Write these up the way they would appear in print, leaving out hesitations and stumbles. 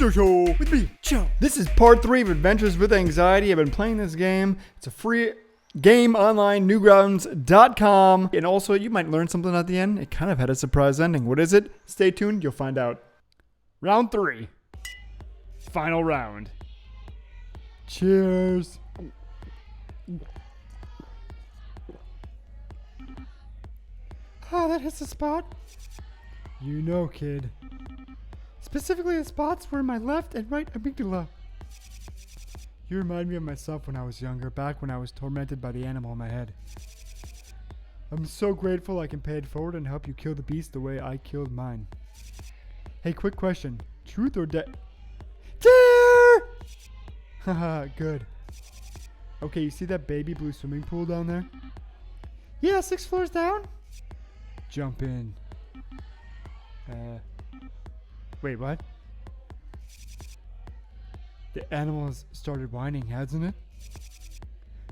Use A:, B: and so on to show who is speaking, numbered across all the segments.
A: Show with me, Joe. This is part 3 of Adventures with Anxiety. I've been playing this game. It's a free game online, newgrounds.com. And also, you might learn something at the end. It kind of had a surprise ending. What is it? Stay tuned. You'll find out. Round 3. Final round. Cheers.
B: Oh, that hits the spot.
A: You know, kid.
B: Specifically, the spots were my left and right amygdala.
A: You remind me of myself when I was younger, back when I was tormented by the animal in my head. I'm so grateful I can pay it forward and help you kill the beast the way I killed mine. Hey, quick question. Truth or dare? Haha, good. Okay, you see that baby blue swimming pool down there?
B: Yeah, 6 floors down.
A: Jump in. Wait, what? The animal has started whining, hasn't it?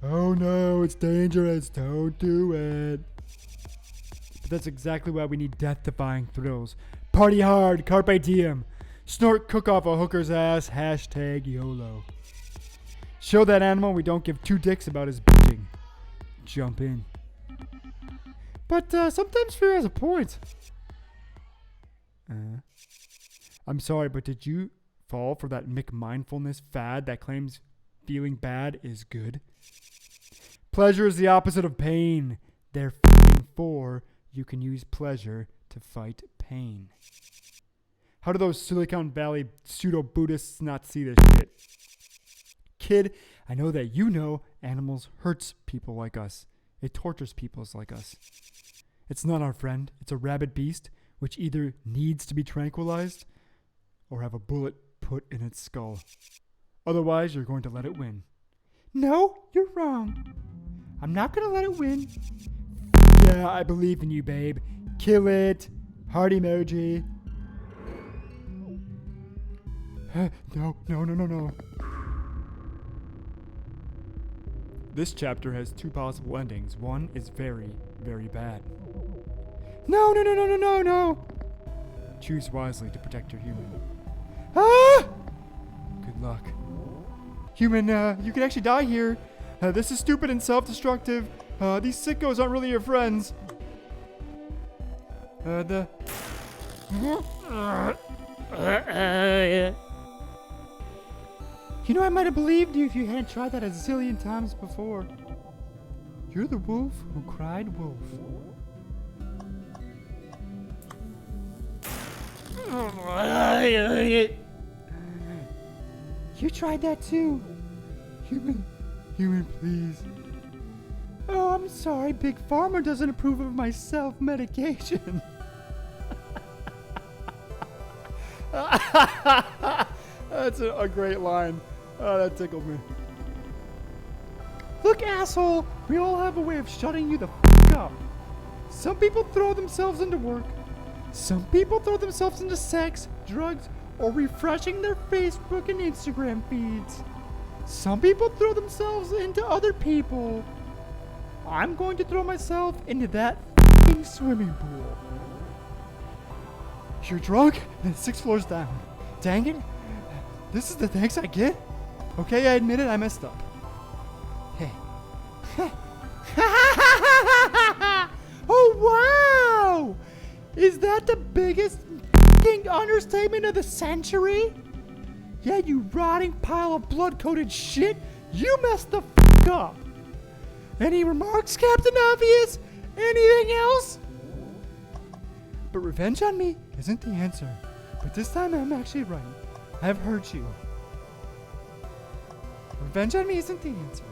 A: Oh no, it's dangerous. Don't do it. But that's exactly why we need death-defying thrills. Party hard, carpe diem. Snort cook off a hooker's ass, hashtag YOLO. Show that animal we don't give 2 dicks about his bitching. Jump in.
B: But sometimes fear has a point.
A: I'm sorry, but did you fall for that McMindfulness fad that claims feeling bad is good? Pleasure is the opposite of pain. Therefore, you can use pleasure to fight pain. How do those Silicon Valley pseudo-Buddhists not see this shit? Kid, I know that you know animals hurts people like us. It tortures people like us. It's not our friend. It's a rabid beast which either needs to be tranquilized or have a bullet put in its skull. Otherwise, you're going to let it win.
B: No, you're wrong. I'm not going to let it win.
A: Yeah, I believe in you, babe. Kill it. Heart emoji. No. This chapter has 2 possible endings. One is very, very bad.
B: No.
A: Choose wisely to protect your human.
B: Ah!
A: Good luck. Human, you could actually die here. This is stupid and self-destructive. These sickos aren't really your friends.
B: You know, I might have believed you if you hadn't tried that a zillion times before.
A: You're the wolf who cried wolf.
B: You tried that too.
A: Human, please.
B: Oh, I'm sorry. Big Pharma doesn't approve of my self-medication.
A: That's a great line. Oh, that tickled me.
B: Look, asshole, we all have a way of shutting you the f*** up. Some people throw themselves into work. Some people throw themselves into sex, drugs, or refreshing their Facebook and Instagram feeds. Some people throw themselves into other people. I'm going to throw myself into that f***ing swimming pool.
A: You're drunk and 6 floors down. Dang it. This is the thanks I get? Okay, I admit it, I messed up. Hey.
B: Oh, wow! Is that the biggest f***ing understatement of the century? Yeah, you rotting pile of blood-coated shit. You messed the f*** up. Any remarks, Captain Obvious? Anything else?
A: But revenge on me isn't the answer. But this time I'm actually right. I've hurt you. Revenge on me isn't the answer.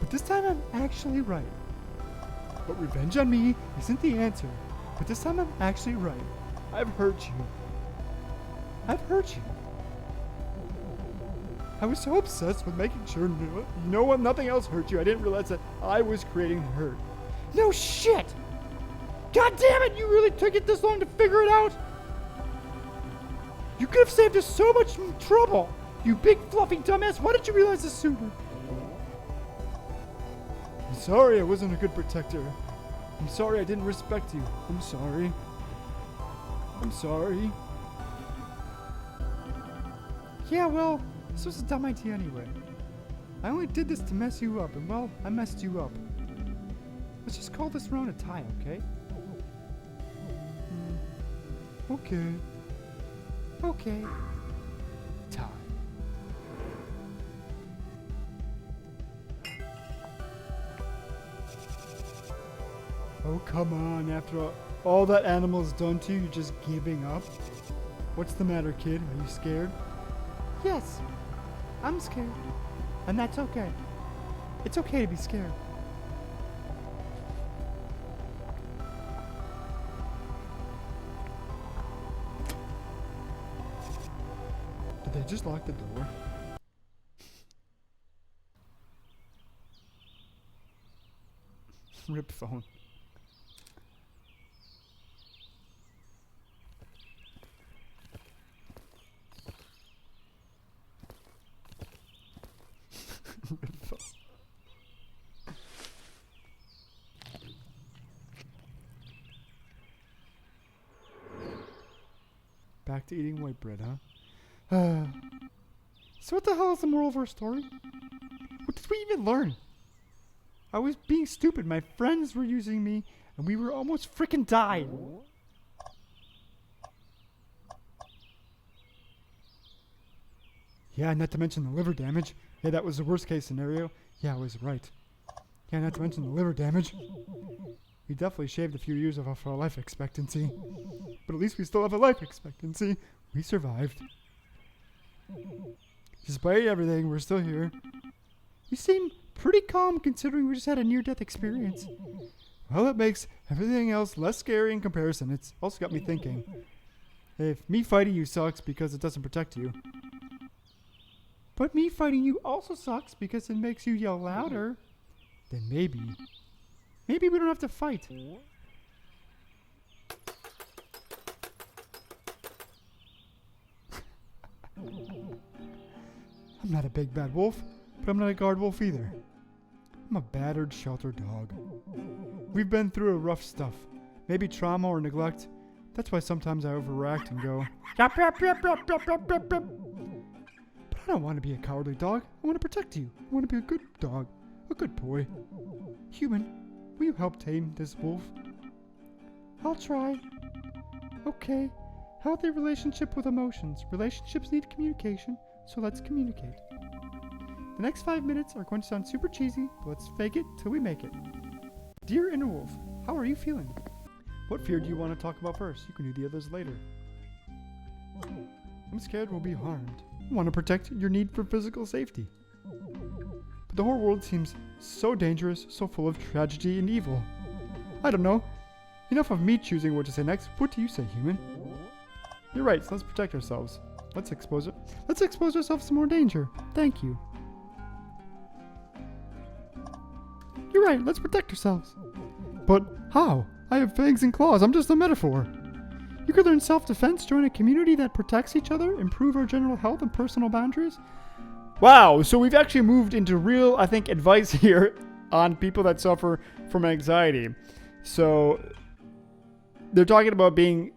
A: But this time I'm actually right. But revenge on me isn't the answer. But this time I'm actually right. I've hurt you. I've hurt you. I was so obsessed with making sure nothing else hurt you. I didn't realize that I was creating the hurt.
B: No shit! God damn it, you really took it this long to figure it out? You could have saved us so much trouble! You big fluffy dumbass, why didn't you realize this sooner?
A: I'm sorry I wasn't a good protector. I'm sorry I didn't respect you. I'm sorry.
B: Yeah, well, this was a dumb idea anyway. I only did this to mess you up, and well, I messed you up. Let's just call this round a tie, okay? Okay. Okay. Tie. Oh, come on. After all that animal's done to you, you're just giving up? What's the matter, kid? Are you scared? Yes. I'm scared. And that's okay. It's okay to be scared. Did they just lock the door? Rip phone. Rip phone. Back to eating white bread, huh? So what the hell is the moral of our story? What did we even learn? I was being stupid. My friends were using me, and we were almost freaking dying. Yeah, not to mention the liver damage. Yeah, that was the worst case scenario. Yeah, I was right. Yeah, not to mention the liver damage. We definitely shaved a few years off our life expectancy. But at least we still have a life expectancy. We survived. Despite everything, we're still here. You seem pretty calm considering we just had a near-death experience. Well, it makes everything else less scary in comparison. It's also got me thinking. If me fighting you sucks because it doesn't protect you. But me fighting you also sucks because it makes you yell louder. Then maybe we don't have to fight. I'm not a big bad wolf, but I'm not a guard wolf either. I'm a battered, sheltered dog. We've been through a rough stuff. Maybe trauma or neglect. That's why sometimes I overreact and go, yap, yap, yap, yap, yap, yap, yap, yap. But I don't want to be a cowardly dog. I want to protect you. I want to be a good dog. A good boy. Human, will you help tame this wolf? I'll try. Okay. Healthy relationship with emotions. Relationships need communication, so let's communicate. The next 5 minutes are going to sound super cheesy, but let's fake it till we make it. Dear Inner Wolf, how are you feeling? What fear do you want to talk about first? You can do the others later. I'm scared we'll be harmed. I want to protect your need for physical safety. But the whole world seems so dangerous, so full of tragedy and evil. I don't know. Enough of me choosing what to say next. What do you say, human? You're right, so let's protect ourselves. Let's expose ourselves to more danger. Thank you. You're right, let's protect ourselves. But how? I have fangs and claws, I'm just a metaphor. You could learn self-defense, join a community that protects each other, improve our general health and personal boundaries. Wow, so we've actually moved into real, I think, advice here on people that suffer from anxiety. So they're talking about being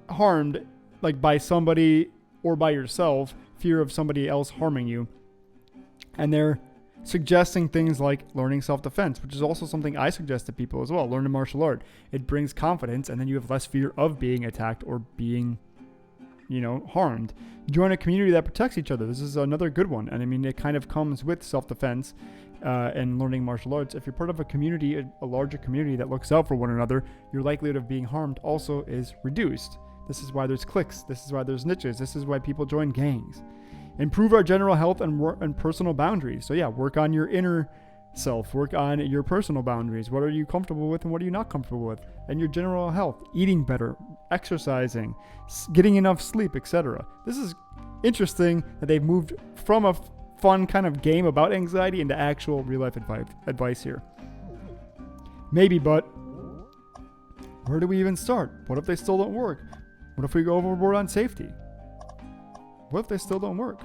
B: harmed, like by somebody or by yourself, fear of somebody else harming you. And they're suggesting things like learning self-defense, which is also something I suggest to people as well. Learn a martial art. It brings confidence, and then you have less fear of being attacked or being, harmed. Join a community that protects each other. This is another good one. And I mean, it kind of comes with self-defense and learning martial arts. If you're part of a community, a larger community that looks out for one another, your likelihood of being harmed also is reduced. This is why there's cliques. This is why there's niches. This is why people join gangs. Improve our general health and personal boundaries. So yeah, work on your inner self. Work on your personal boundaries. What are you comfortable with and what are you not comfortable with? And your general health. Eating better, exercising, getting enough sleep, etc. This is interesting that they've moved from a fun kind of game about anxiety into actual real-life advice here. Maybe, but where do we even start? What if they still don't work? What if we go overboard on safety? What if they still don't work?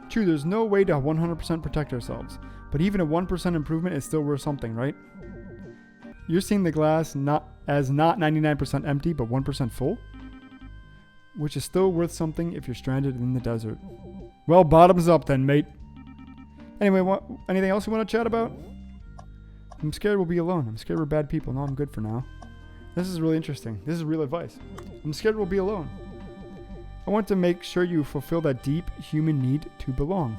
B: True, there's no way to 100% protect ourselves, but even a 1% improvement is still worth something, right? You're seeing the glass not 99% empty, but 1% full?
A: which is still worth something if you're stranded in the desert. Well, bottoms up then, mate. Anyway, anything else you want to chat about? I'm scared we'll be alone. I'm scared we're bad people. No, I'm good for now. This is really interesting. This is real advice. I'm scared we'll be alone. I want to make sure you fulfill that deep human need to belong.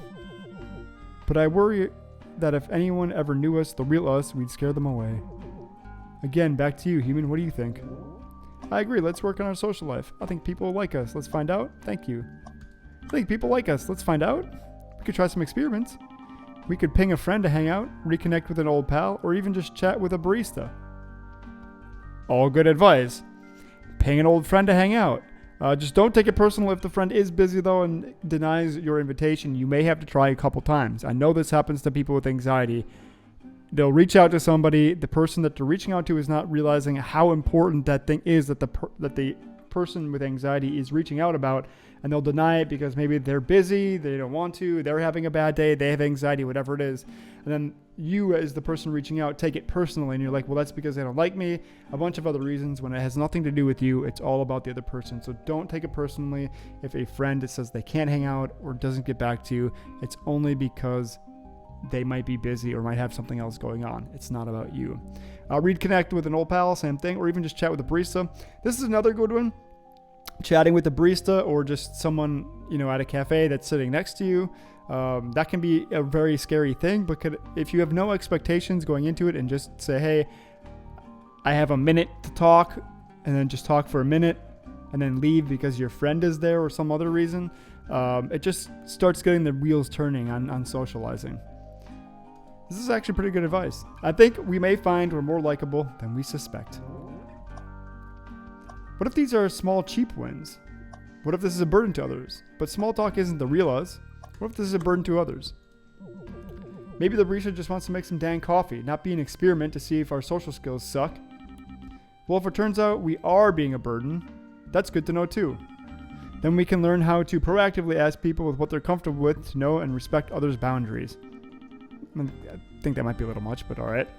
A: But I worry that if anyone ever knew us, the real us, we'd scare them away. Again, back to you, human. What do you think? I agree. Let's work on our social life. I think people like us. Let's find out. Thank you. I think people like us. Let's find out. We could try some experiments. We could ping a friend to hang out, reconnect with an old pal, or even just chat with a barista. All good advice. Ping an old friend to hang out. Just don't take it personal if the friend is busy, though, and denies your invitation. You may have to try a couple times. I know this happens to people with anxiety. They'll reach out to somebody. The person that they're reaching out to is not realizing how important that thing is that the person with anxiety is reaching out about, and they'll deny it because maybe they're busy, they don't want to, they're having a bad day, they have anxiety, whatever it is. And then you, as the person reaching out, take it personally, and you're like, well, that's because they don't like me, a bunch of other reasons, when it has nothing to do with you. It's all about the other person. So don't take it personally if a friend says they can't hang out or doesn't get back to you. It's only because they might be busy or might have something else going on. It's not about you. Reconnect with an old pal, same thing, or even just chat with a barista. This is another good one. Chatting with the barista or just someone, at a cafe that's sitting next to you. That can be a very scary thing, but if you have no expectations going into it and just say, hey, I have a minute to talk, and then just talk for a minute and then leave because your friend is there or some other reason, it just starts getting the wheels turning on socializing. This is actually pretty good advice. I think we may find we're more likable than we suspect. What if these are small, cheap wins? What if this is a burden to others? But small talk isn't the real us. What if this is a burden to others? Maybe the barista just wants to make some dang coffee, not be an experiment to see if our social skills suck. Well, if it turns out we are being a burden, that's good to know too. Then we can learn how to proactively ask people with what they're comfortable with to know and respect others' boundaries. I think that might be a little much, but alright.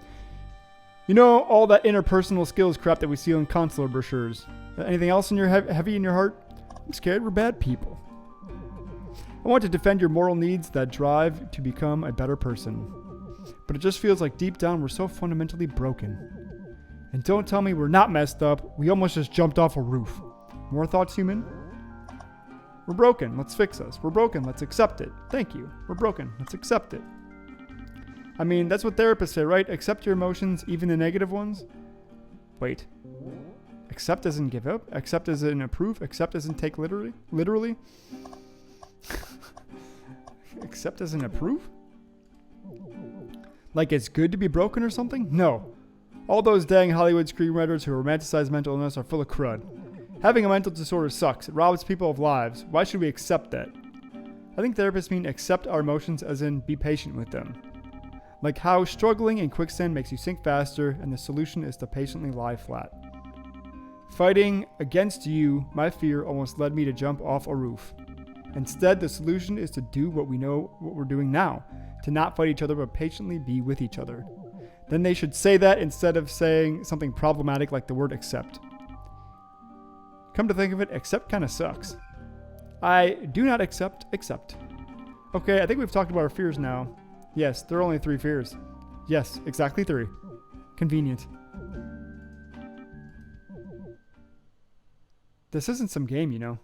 A: All that interpersonal skills crap that we see in consular brochures. Anything else in your heavy in your heart? I'm scared we're bad people. I want to defend your moral needs that drive to become a better person. But it just feels like deep down we're so fundamentally broken. And don't tell me we're not messed up. We almost just jumped off a roof. More thoughts, human? We're broken. Let's fix us. We're broken. Let's accept it. Thank you. We're broken. Let's accept it. I mean, that's what therapists say, right? Accept your emotions, even the negative ones. Wait. Accept doesn't give up? Accept doesn't approve? Accept doesn't take literally? Accept doesn't approve? Like it's good to be broken or something? No. All those dang Hollywood screenwriters who romanticize mental illness are full of crud. Having a mental disorder sucks. It robs people of lives. Why should we accept that? I think therapists mean accept our emotions as in be patient with them. Like how struggling in quicksand makes you sink faster, and the solution is to patiently lie flat. Fighting against you, my fear almost led me to jump off a roof. Instead, the solution is to do what we know what we're doing now, to not fight each other but patiently be with each other. Then they should say that instead of saying something problematic like the word accept. Come to think of it, accept kind of sucks. I do not accept. Okay, I think we've talked about our fears now. Yes, there are only 3 fears. Yes, exactly 3. Convenient. This isn't some game,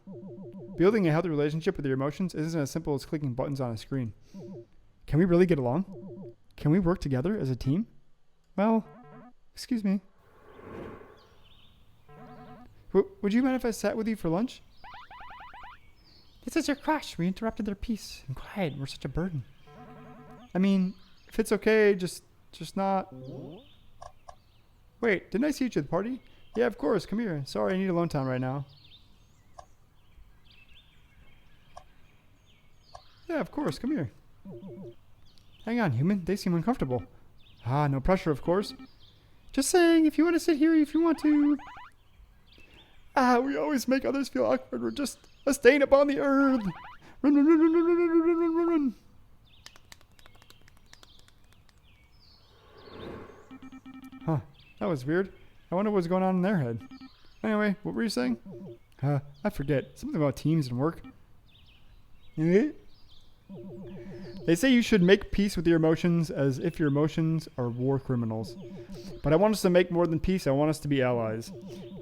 A: Building a healthy relationship with your emotions isn't as simple as clicking buttons on a screen. Can we really get along? Can we work together as a team? Well, excuse me. Would you mind if I sat with you for lunch? This is your crush. We interrupted their peace and quiet. We're such a burden. I mean, if it's okay, just not. Wait, didn't I see you at the party? Yeah, of course. Come here. Sorry, I need alone time right now. Yeah, of course. Come here. Hang on, human. They seem uncomfortable. No pressure, of course. Just saying, if you want to sit here, if you want to. We always make others feel awkward. We're just a stain upon the earth. Run, run, run, run, run, run, run, run, run, run. Huh. That was weird. I wonder what's going on in their head. Anyway, what were you saying? I forget. Something about teams and work. Eh? They say you should make peace with your emotions as if your emotions are war criminals. But I want us to make more than peace. I want us to be allies.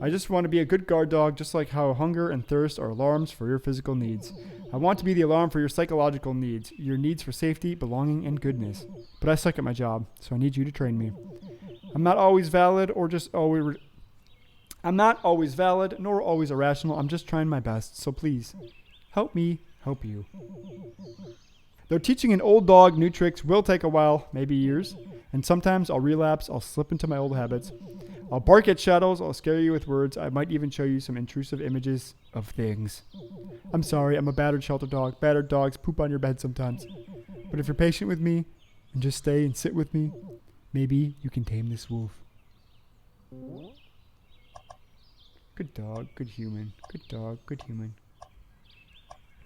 A: I just want to be a good guard dog, just like how hunger and thirst are alarms for your physical needs. I want to be the alarm for your psychological needs, your needs for safety, belonging, and goodness. But I suck at my job, so I need you to train me. I'm not always valid I'm not always valid, nor always irrational. I'm just trying my best, so please, help me help you. Though teaching an old dog new tricks will take a while, maybe years, and sometimes I'll relapse, I'll slip into my old habits. I'll bark at shadows, I'll scare you with words, I might even show you some intrusive images of things. I'm sorry, I'm a battered shelter dog. Battered dogs poop on your bed sometimes. But if you're patient with me, and just stay and sit with me, maybe you can tame this wolf. Good dog, good human. Good dog, good human.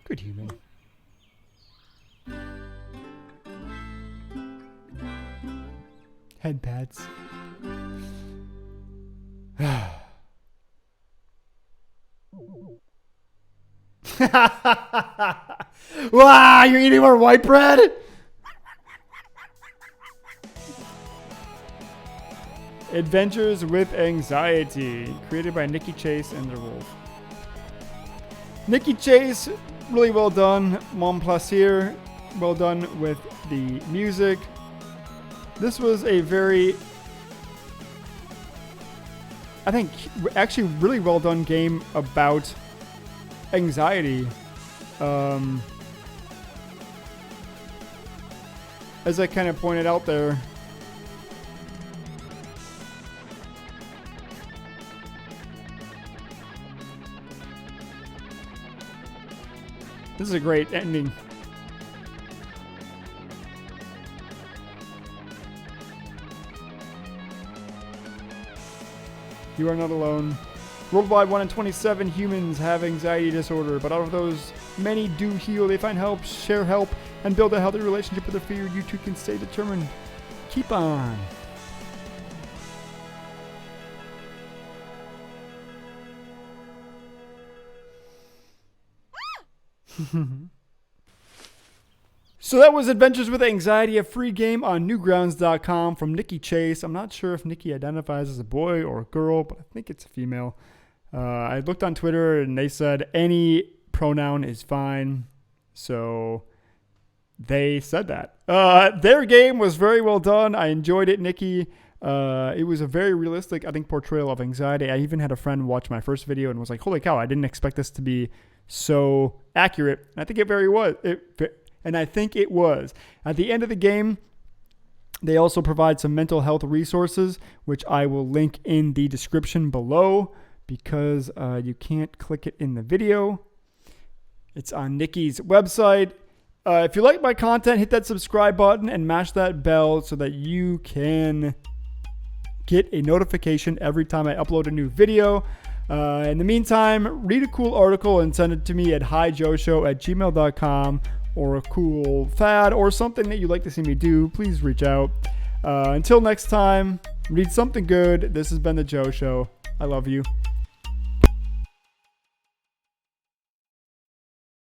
A: Good human. Head pats. Wow, you're eating more white bread? Adventures with Anxiety, created by Nikki Chase and their wolf. Nikki Chase, really well done. Mon plaisir, well done with the music. This was a very, I think, actually really well done game about anxiety. As I kind of pointed out there, this is a great ending. You are not alone. Worldwide, 1 in 27 humans have anxiety disorder, but out of those, many do heal. They find help, share help, and build a healthy relationship with their fear. You too can stay determined. Keep on. So that was Adventures with Anxiety, a free game on Newgrounds.com from Nikki Chase. I'm not sure if Nikki identifies as a boy or a girl, but I think it's a female. I looked on Twitter and they said any pronoun is fine. So they said that. Their game was very well done. I enjoyed it, Nikki. It was a very realistic, I think, portrayal of anxiety. I even had a friend watch my first video and was like, holy cow, I didn't expect this to be so accurate. And I think it was. At the end of the game, they also provide some mental health resources, which I will link in the description below because you can't click it in the video. It's on Nikki's website. If you like my content, hit that subscribe button and mash that bell so that you can get a notification every time I upload a new video. In the meantime, read a cool article and send it to me at hijoeshow@gmail.com, or a cool fad or something that you'd like to see me do. Please reach out. Until next time, read something good. This has been The Joe Show. I love you.